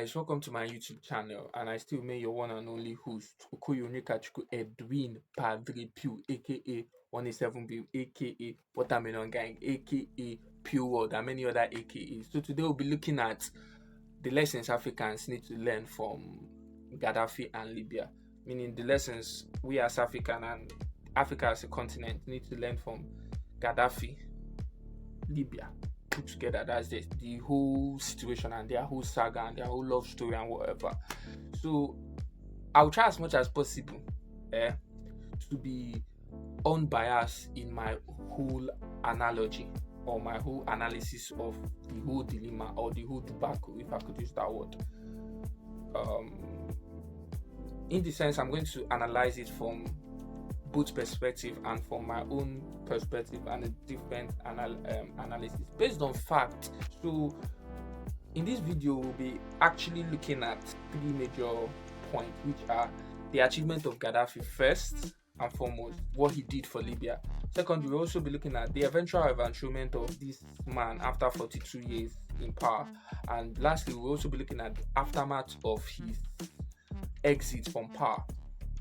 guys, welcome to my YouTube channel, and I still remain your one and only host, Okoyonikachuku Edwin Padre Pew, aka 187 Bill, aka Watermelon Gang, aka Pure World, and many other AKAs. So today we'll be looking at the lessons Africans need to learn from Gaddafi and Libya, meaning the lessons we as African and Africa as a continent need to learn from Gaddafi, Libya. Put together. That's the whole situation and their whole saga and their whole love story and whatever. So I'll try as much as possible to be unbiased in my whole analogy or my whole analysis of the whole dilemma or the whole debacle, if I could use that word. In the sense, I'm going to analyze it from both perspective and from my own perspective and a different analysis based on fact. So in this video we'll be actually looking at three major points, which are the achievement of Gaddafi first and foremost, what he did for Libya. Second, we'll also be looking at the eventual evantualment of this man after 42 years in power. And lastly, we'll also be looking at the aftermath of his exit from power.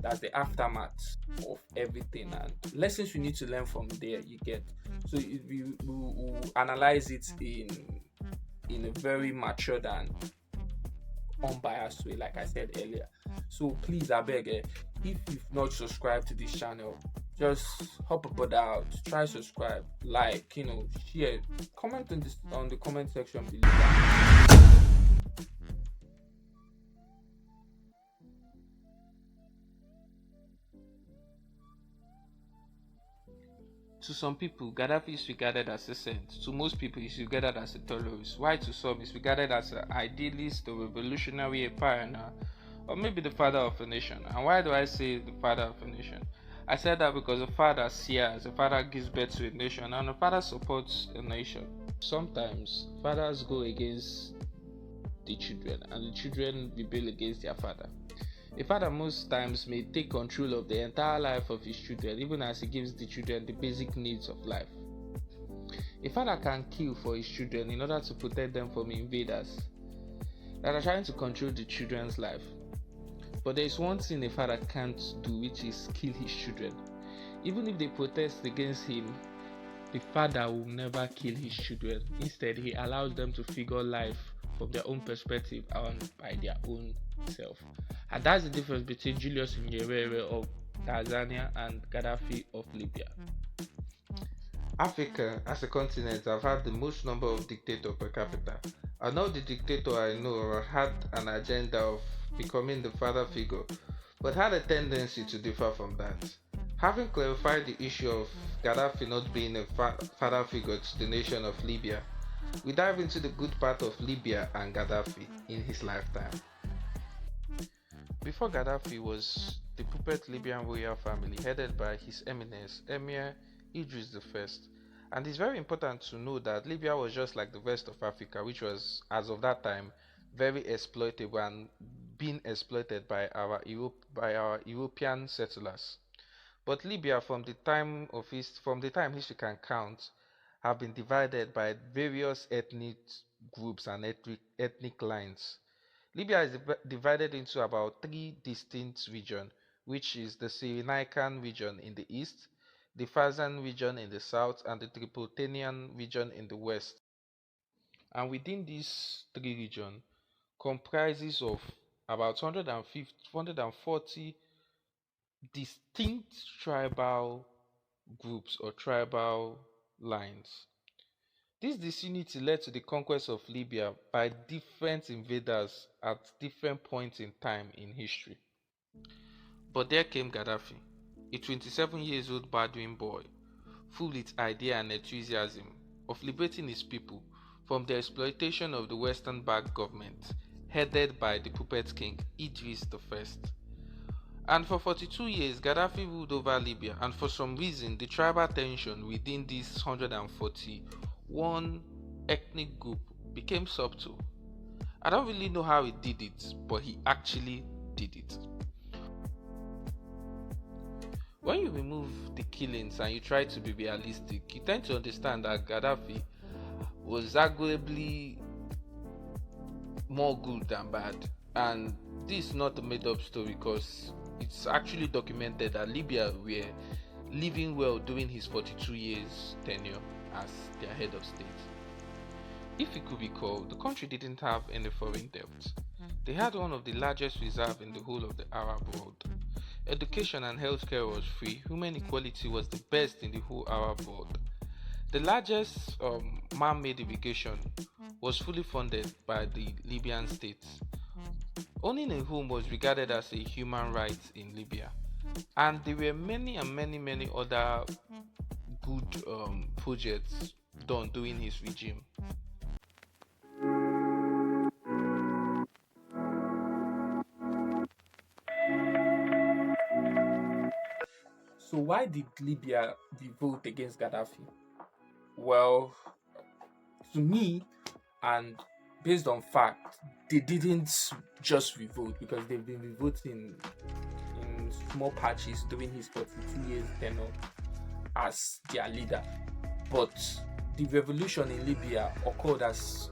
That's the aftermath of everything and lessons we need to learn from there. You get. So we will analyze it in a very matured and unbiased way, like I said earlier. So please, I beg, if you've not subscribed to this channel, just hop about out, try subscribe, like, share, comment on the comment section below. To some people, Gaddafi is regarded as a saint. To most people, he is regarded as a terrorist. Why to some, he is regarded as an idealist, a revolutionary, a pioneer, or maybe the father of a nation. And why do I say the father of a nation? I said that because a father sears, a father gives birth to a nation, and a father supports a nation. Sometimes, fathers go against the children, and the children rebel against their father. A father most times may take control of the entire life of his children, even as he gives the children the basic needs of life. A father can kill for his children in order to protect them from invaders that are trying to control the children's life. But there is one thing a father can't do, which is kill his children. Even if they protest against him, the father will never kill his children. Instead, he allows them to figure life from their own perspective and by their own self. And that's the difference between Julius Nyerere of Tanzania and Gaddafi of Libya. Africa as a continent have had the most number of dictators per capita. And all the dictators I know had an agenda of becoming the father figure, but had a tendency to differ from that. Having clarified the issue of Gaddafi not being a father figure to the nation of Libya, we dive into the good part of Libya and Gaddafi in his lifetime. Before Gaddafi was the puppet Libyan royal family headed by His Eminence Emir Idris I, and it's very important to know that Libya was just like the rest of Africa, which was, as of that time, very exploitable and being exploited by our European settlers. But Libya, from the time history can count, have been divided by various ethnic groups and ethnic lines. Libya is divided into about three distinct regions, which is the Cyrenaican region in the east, the Fezzan region in the south, and the Tripolitanian region in the west. And within these three regions, comprises of about 140 distinct tribal groups or tribal lines. This disunity led to the conquest of Libya by different invaders at different points in time in history. But there came Gaddafi, a 27 years old Bedouin boy, full with idea and enthusiasm of liberating his people from the exploitation of the Western-backed government headed by the puppet king Idris I. And for 42 years, Gaddafi ruled over Libya, and for some reason, the tribal tension within this 141 ethnic group became subtle. I don't really know how he did it, but he actually did it. When you remove the killings and you try to be realistic, you tend to understand that Gaddafi was arguably more good than bad. And this is not a made up story because it's actually documented that Libya were living well during his 42 years tenure as their head of state. If you could recall, the country didn't have any foreign debt. They had one of the largest reserves in the whole of the Arab world. Education and healthcare was free. Human equality was the best in the whole Arab world. The largest man-made irrigation was fully funded by the Libyan state. Owning a home was regarded as a human right in Libya, and there were many and many other good projects done during his regime. So why did Libya revolt against Gaddafi? Well, to me, and based on fact, they didn't just revolt because they've been revolting in small patches during his 42 years tenure as their leader. But the revolution in Libya occurred as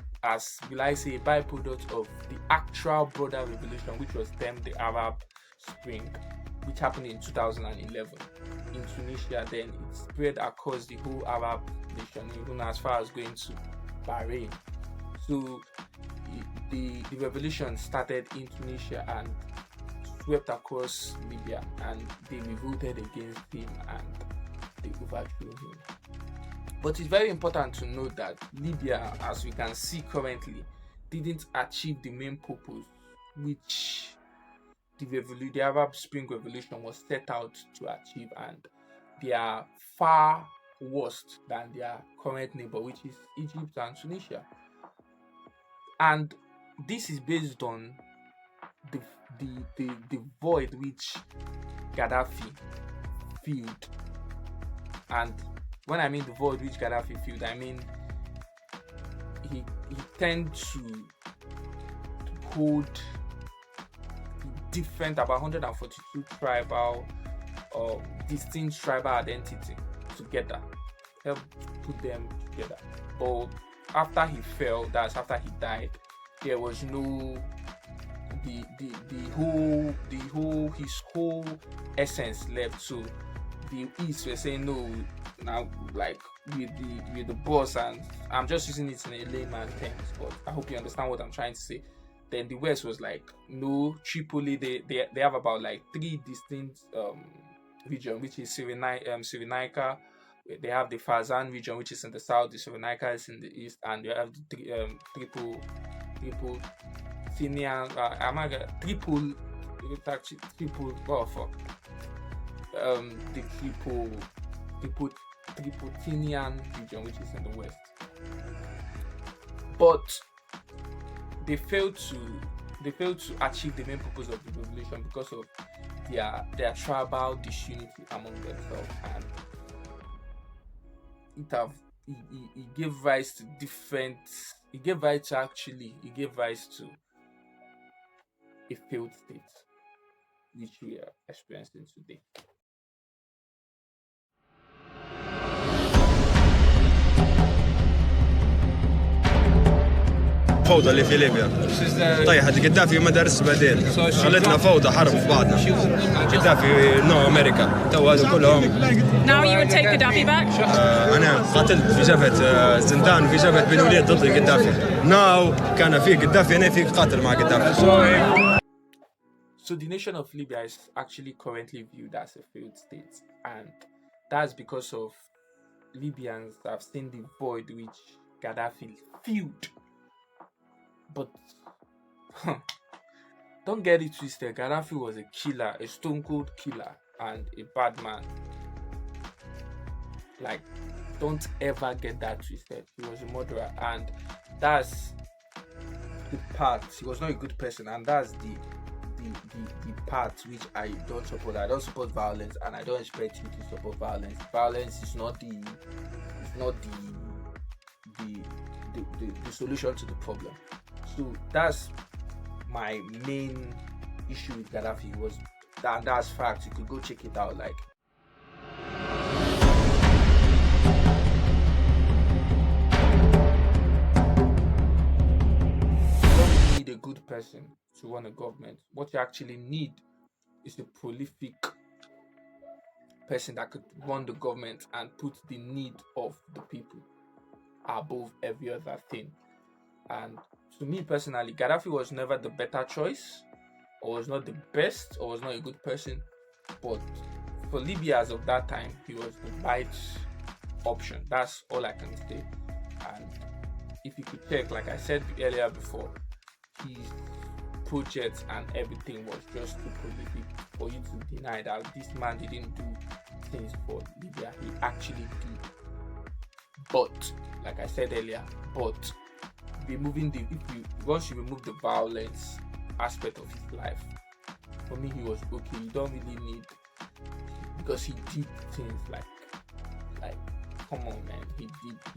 will I say, a byproduct of the actual broader revolution, which was termed the Arab Spring, which happened in 2011 in Tunisia. Then it spread across the whole Arab nation, even as far as going to Bahrain. So the revolution started in Tunisia and swept across Libya, and they revolted against him and they overthrew him. But it's very important to note that Libya, as we can see currently, didn't achieve the main purpose which the Arab Spring Revolution was set out to achieve, and they are far worse than their current neighbor, which is Egypt and Tunisia. And this is based on the void which Gaddafi filled. And when I mean the void which Gaddafi filled, I mean he tended to hold different, about 142 tribal distinct tribal identity together, help put them together. But after he fell, that's after he died, there was no his whole essence left. So the East were saying no, now like with the boss, and I'm just using it in a layman terms, but I hope you understand what I'm trying to say. Then the West was like, no, Tripoli, they have about like 3 distinct regions, which is Cyrenaica. They have the Fazan region, which is in the south, the Cyrenaica is in the east, and they have the Triple Tripotinian region, which is in the west. But they failed to achieve the main purpose of the revolution because of their tribal disunity among themselves, and it gave rise to a failed state, which we are experiencing today. الفوضى اللي في ليبيا طيحت قدافي وما دارس بديل، خلتنا فوضى حرب في بعضنا. قدافي نو امريكا تو هذو كلهم. Now you would take Gaddafi back? انا قاتلت في جبهه زندان وفي جبهه بن وليد ضد قدافي. ناو كان فيه قدافي، انا فيك قاتل مع قدافي. So the nation of Libya is actually currently viewed as a failed state, and that's because of Libyans have seen the void which Gaddafi filled. But don't get it twisted, Gaddafi was a killer, a stone cold killer, and a bad man. Like, don't ever get that twisted. He was a murderer, and that's the part. He was not a good person, and that's the part which I don't support. I don't support violence, and I don't expect you to support violence. Violence is not the solution to the problem. So that's my main issue with Gaddafi, was that's fact. You could go check it out. Like, you don't need a a good person to run a government. What you actually need is a prolific person that could run the government and put the need of the people above every other thing. And to me personally, Gaddafi was never the better choice, or was not the best, or was not a good person. But for Libya as of that time, he was the right option. That's all I can say. And if you could check, like I said earlier before, his projects and everything was just too prolific for you to deny that this man didn't do things for Libya. He actually did. But like I said earlier, but once you remove the violence aspect of his life, for me he was okay. You don't really need, because he did things like come on man, he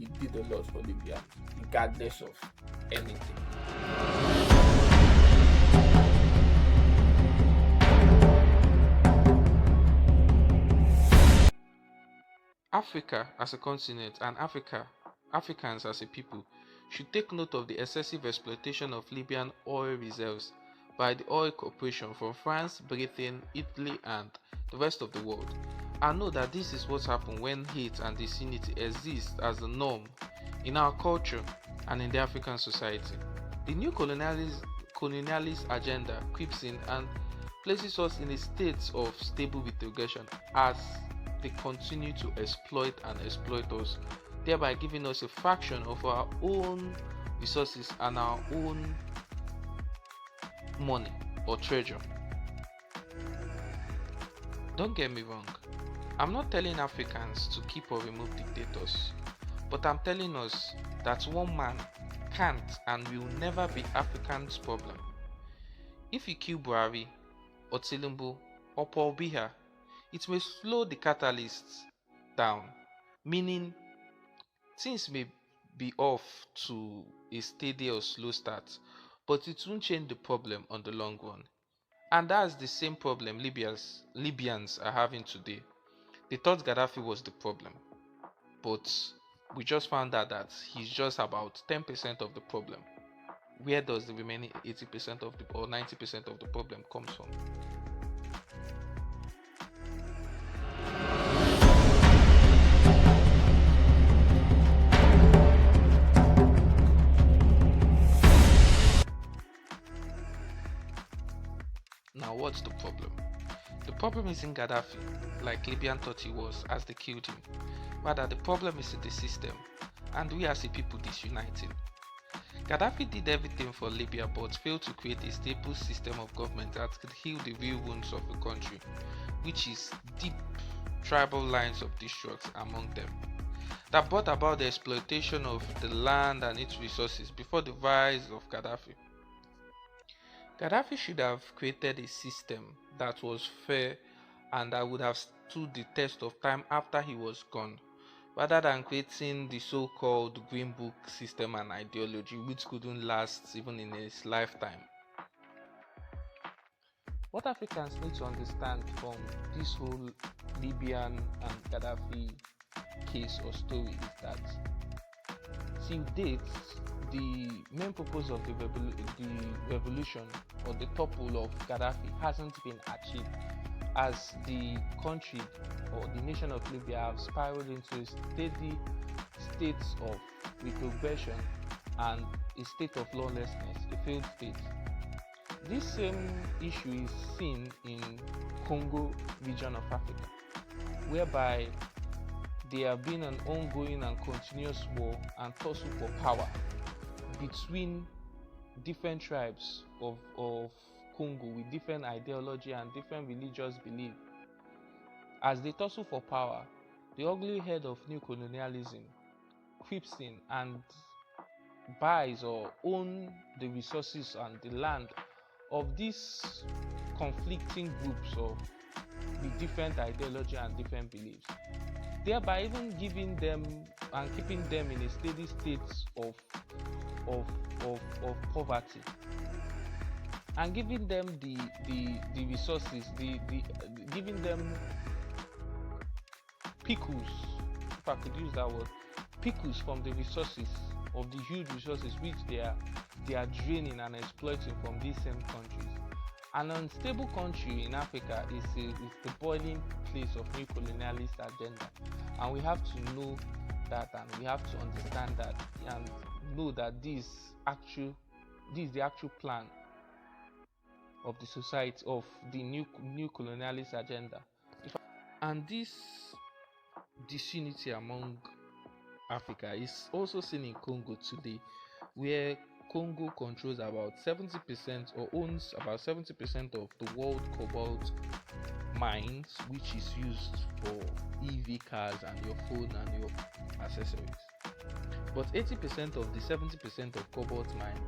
did a lot for Libya regardless of anything. Africa as a continent and Africans as a people should take note of the excessive exploitation of Libyan oil reserves by the oil corporation from France, Britain, Italy and the rest of the world. And know that this is what happens when hate and disunity exist as the norm in our culture and in the African society. The new colonialist agenda creeps in and places us in a state of stable retrogression as they continue to exploit us, thereby giving us a fraction of our own resources and our own money or treasure. Don't get me wrong, I'm not telling Africans to keep or remove dictators, but I'm telling us that one man can't and will never be Africans' problem. If you kill Buhari or Tinubu or Paul Biya, it may slow the catalysts down, meaning things may be off to a steady or slow start, but it won't change the problem on the long run. And that's the same problem Libyans are having today. They thought Gaddafi was the problem, but we just found out that he's just about 10% of the problem. Where does the remaining 80% of or 90% of the problem comes from? Now what's the problem? The problem isn't Gaddafi, like Libyan thought he was as they killed him. Rather, the problem is in the system, and we as a people disuniting. Gaddafi did everything for Libya but failed to create a stable system of government that could heal the real wounds of the country, which is deep tribal lines of distrust among them, that brought about the exploitation of the land and its resources before the rise of Gaddafi. Gaddafi should have created a system that was fair and that would have stood the test of time after he was gone, rather than creating the so-called Green Book system and ideology which couldn't last even in his lifetime. What Africans need to understand from this whole Libyan and Gaddafi case or story is that till date, the main purpose of the revolution or the topple of Gaddafi hasn't been achieved, as the country or the nation of Libya have spiraled into a steady state of retrogression and a state of lawlessness, a failed state. This same issue is seen in Congo region of Africa, whereby there have been an ongoing and continuous war and tussle for power between different tribes of Congo with different ideology and different religious belief. As they tussle for power, the ugly head of new colonialism creeps in and buys or owns the resources and the land of these conflicting groups of with different ideology and different beliefs, thereby even giving them and keeping them in a steady state of poverty, and giving them the resources, giving them pickles, if I could use that word, pickles from the resources of the huge resources which they are they are draining and exploiting from these same countries. An unstable country in Africa is the boiling place of new colonialist agenda, and we have to know that, and we have to understand that, and know that this is the actual plan of the society of the new colonialist agenda. And this disunity among Africa is also seen in Congo today, where Congo controls about 70% or owns about 70% of the world cobalt mines, which is used for EV cars and your phone and your accessories. But 80% of the 70% of cobalt mines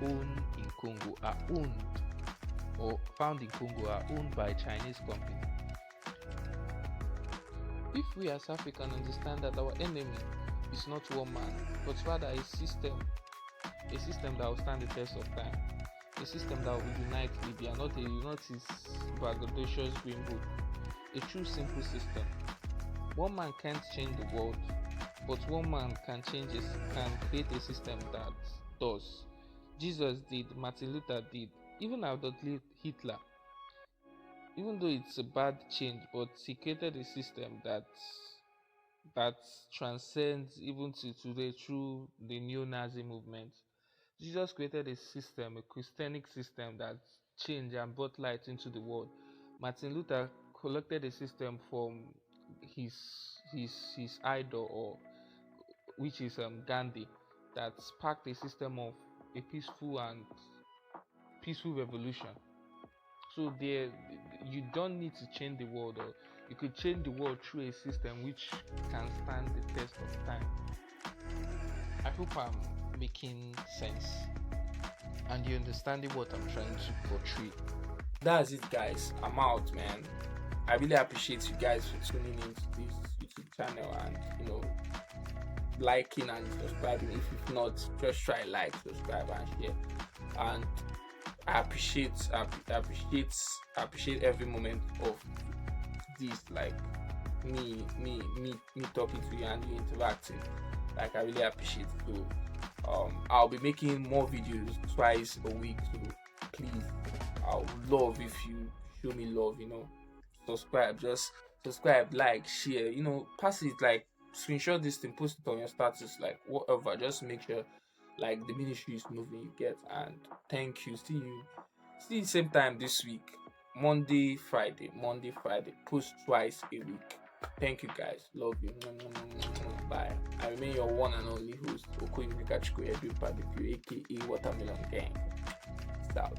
owned in Congo are owned or found in Congo are owned by Chinese companies. If we as Africans understand that our enemy is not one man, but rather a system that will stand the test of time, a system that will unite Libya, not his braggadocious green book, a true simple system. One man can't change the world, but one man can create a system that does. Jesus did, Martin Luther did, even Adolf Hitler. Even though it's a bad change, but he created a system that transcends even to today through the neo-Nazi movement. Jesus created a system, a Christianic system that changed and brought light into the world. Martin Luther collected a system from his idol, or which is Gandhi, that sparked a system of a peaceful revolution. So you don't need to change the world, or you could change the world through a system which can stand the test of time. I hope I'm making sense and you're understanding what I'm trying to portray. That's it, guys. I'm out, man. I really appreciate you guys for tuning into this YouTube channel and liking and subscribing. If not, just try like, subscribe, and share. And I appreciate every moment of this, like me talking to you and you interacting. Like, I really appreciate it. So I'll be making more videos twice a week, so please, I would love if you show me love, subscribe, just subscribe, like, share, pass it, like screenshot this thing, post it on your status, like whatever, just make sure like the ministry is moving, you get. And thank you. See you same time this week, Monday, Friday, post twice a week. Thank you, guys. Love you. Bye. I remain your one and only host, Okoyimika Chukwu Edu Barbecue, aka Watermelon Gang. It's out.